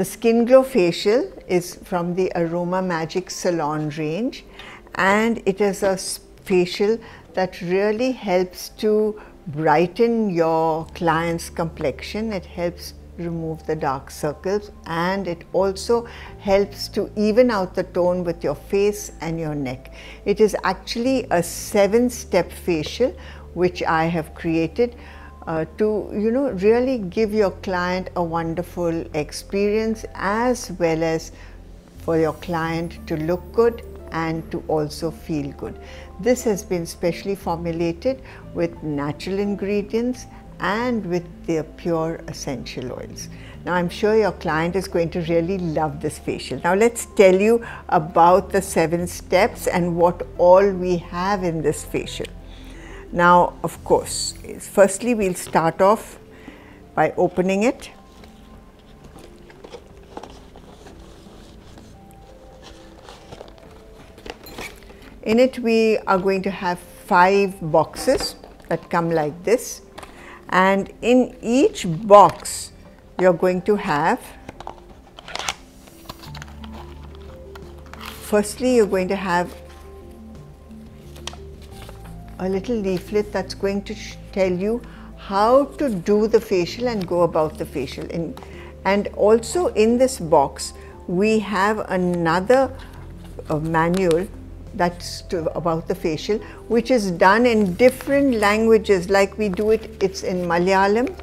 The Skin Glow Facial is from the Aroma Magic Salon range, and it is a facial that really helps to brighten your client's complexion. It helps remove the dark circles, and it also helps to even out the tone with your face and your neck. It is actually a 7-step facial which I have created to really give your client a wonderful experience, as well as for your client to look good and to also feel good. This has been specially formulated with natural ingredients and with their pure essential oils. Now I'm sure your client is going to really love this facial. Now let's tell you about the 7 steps and what all we have in this facial. Now, of course, firstly we'll start off by opening it. In it we are going to have 5 boxes that come like this, and in each box you're going to have, firstly you're going to have a little leaflet that's going to tell you how to do the facial and go about the facial. And also in this box we have another manual that's about the facial, which is done in different languages. Like we do it, it's in Malayalam,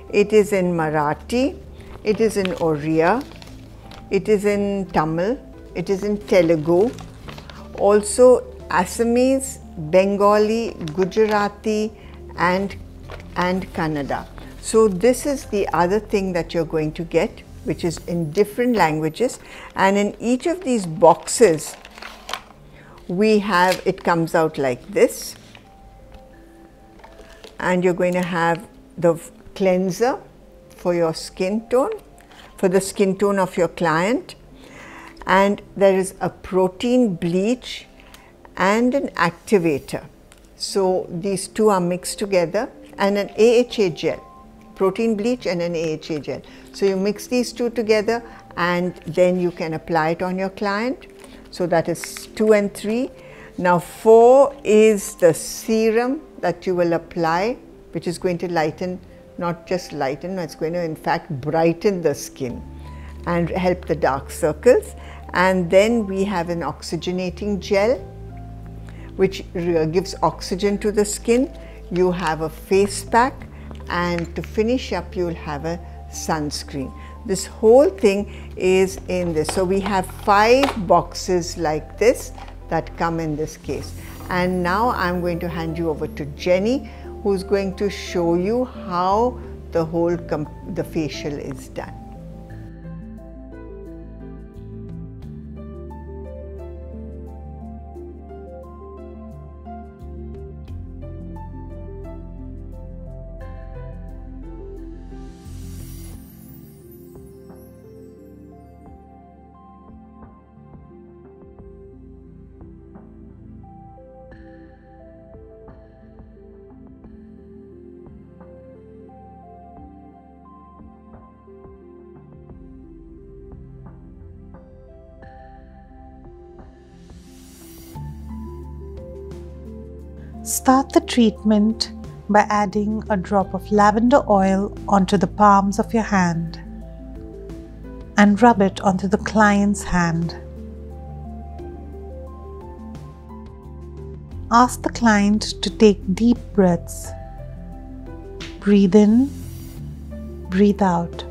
it is in Marathi, it is in Oriya, it is in Tamil, it is in Telugu, also Assamese, Bengali, Gujarati and Kannada. So this is the other thing that you're going to get, which is in different languages, and in each of these boxes we have, it comes out like this, and you're going to have the cleanser for your skin tone, for the skin tone of your client, and there is a protein bleach and an activator. So these two are mixed together, and an AHA gel, protein bleach and an AHA gel. So you mix these two together and then you can apply it on your client. So that is 2 and 3. Now 4 is the serum that you will apply, which is going to lighten, not just lighten, it's going to in fact brighten the skin and help the dark circles. And then we have an oxygenating gel, which gives oxygen to the skin. You have a face pack, and to finish up you'll have a sunscreen. This whole thing is in this. So we have 5 boxes like this that come in this case. And now I'm going to hand you over to Jenny, who's going to show you how the whole the facial is done. Start the treatment by adding a drop of lavender oil onto the palms of your hand and rub it onto the client's hand. Ask the client to take deep breaths. Breathe in, breathe out.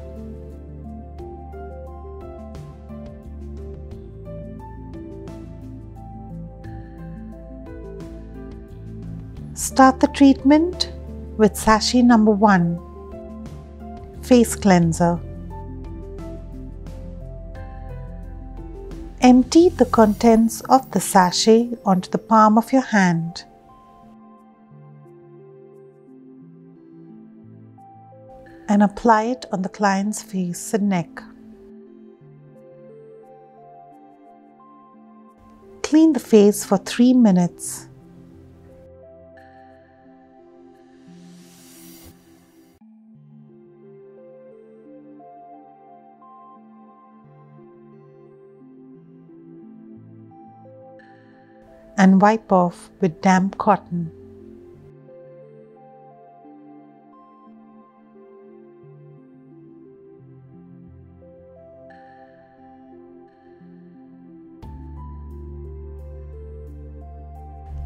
Start the treatment with sachet number 1, face cleanser. Empty the contents of the sachet onto the palm of your hand. And apply it on the client's face and neck. Clean the face for 3 minutes. and wipe off with damp cotton.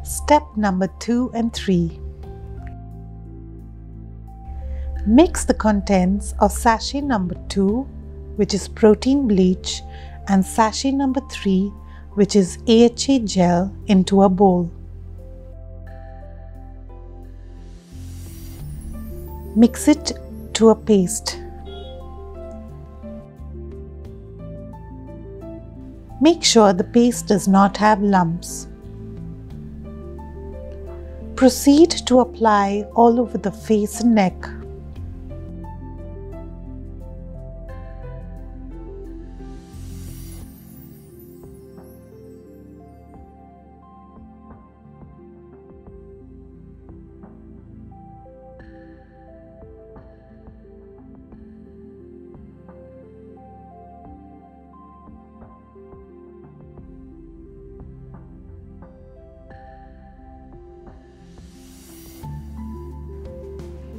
Step number 2 and 3. Mix the contents of sachet number 2, which is protein bleach, and sachet number 3, which is AHA gel, into a bowl. Mix it to a paste. Make sure the paste does not have lumps. Proceed to apply all over the face and neck.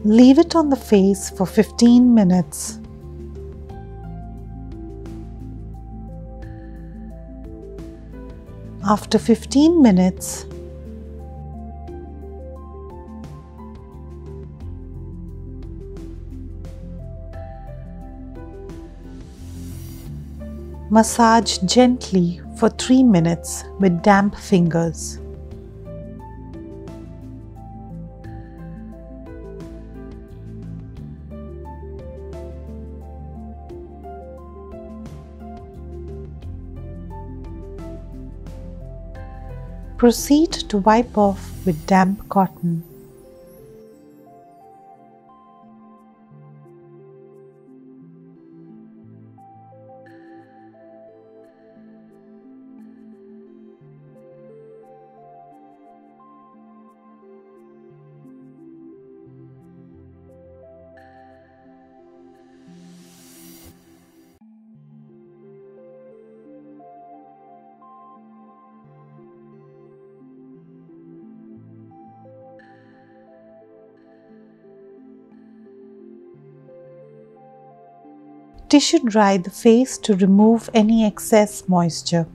Leave it on the face for 15 minutes. After 15 minutes, massage gently for 3 minutes with damp fingers. Proceed to wipe off with damp cotton. Tissue dry the face to remove any excess moisture.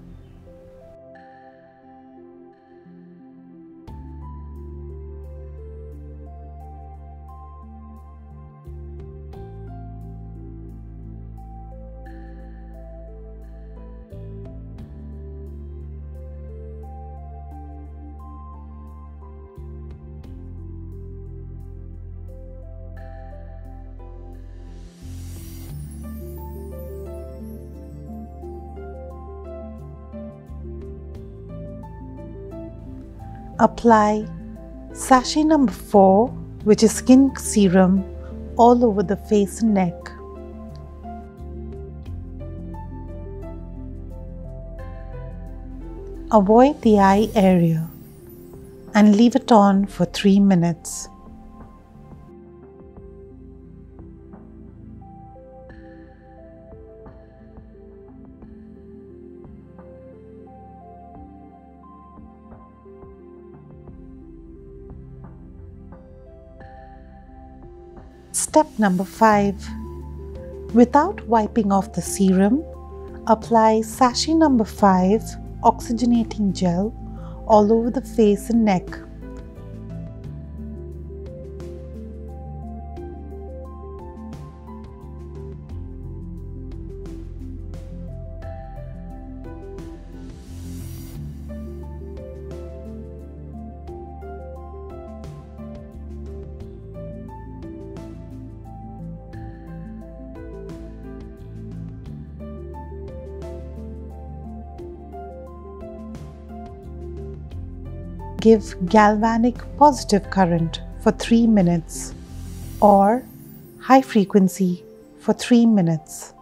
Apply sachet number 4, which is skin serum, all over the face and neck. Avoid the eye area and leave it on for 3 minutes. Step number 5. Without wiping off the serum, apply sachet number 5 oxygenating gel all over the face and neck. Give galvanic positive current for 3 minutes or high frequency for 3 minutes.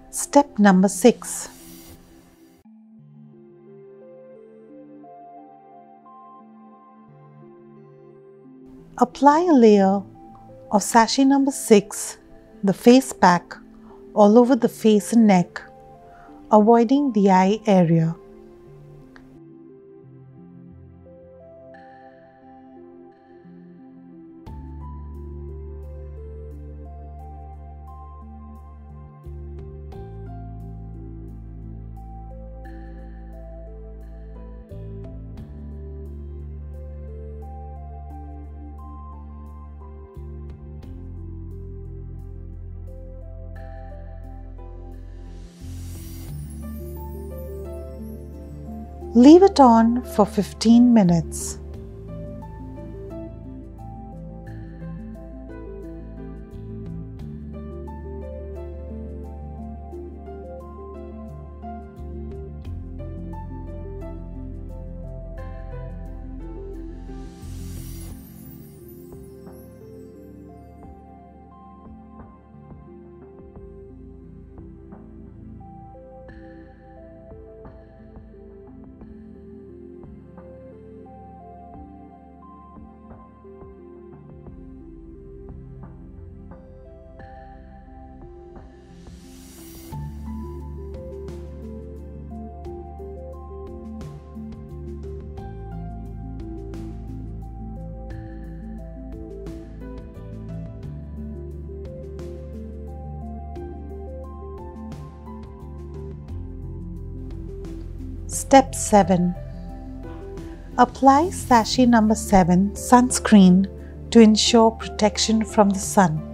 Step number 6. Apply a layer of sachet number 6, the face pack, all over the face and neck, avoiding the eye area. Leave it on for 15 minutes. Step 7. Apply sachet number 7 sunscreen to ensure protection from the sun.